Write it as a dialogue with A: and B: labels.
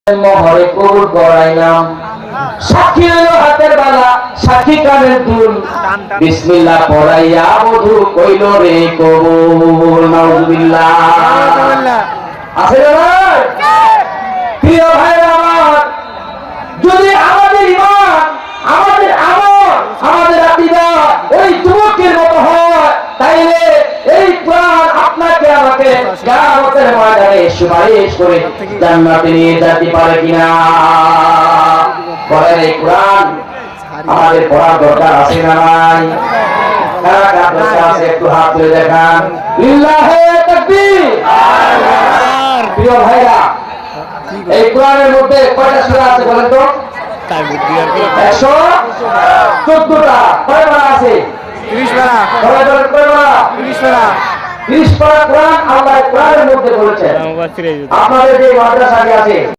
A: মহরে কবুল করাইলাম। সাক্ষী হইল হাতের বালা, সাক্ষী কানের দুল, বিসমিল্লাহ পড়াইয়া বধু কইল রে কবুল। নাউজুবিল্লাহ। আছে না ভাই? প্রিয় ভাইরা আমার, যদি আমাদের ঈমান, আমাদের আমল, আমাদের আকীদা ওই যুবকের মতো হয়, তাইলে এই কোরআন আপনাকে আমাকে কিয়ামতের ময়দানে সুপারিশ করে জান্নাতে নিয়ে যেতে পারে কিনা? বলেন, এই কোরআন আমাদের পড়ার দরকার আছে না নাই? কারা কার দরকার আছে একটু হাত তুলে দেখান। লিল্লাহে তাকবীর। প্রিয় ভাইরা, এই কোরআনের মধ্যে কয়টা সূরা আছে বলেন তো? 114টা। কয় পারা আছে?
B: 30 পারা।
A: সবাই বলেন কয় পারা?
B: 30 পারা।
A: 30 পারা কোরআন আল্লাহ কোরআনের মধ্যে বলেছেন। আপনাদের যে মাদ্রাসা আছে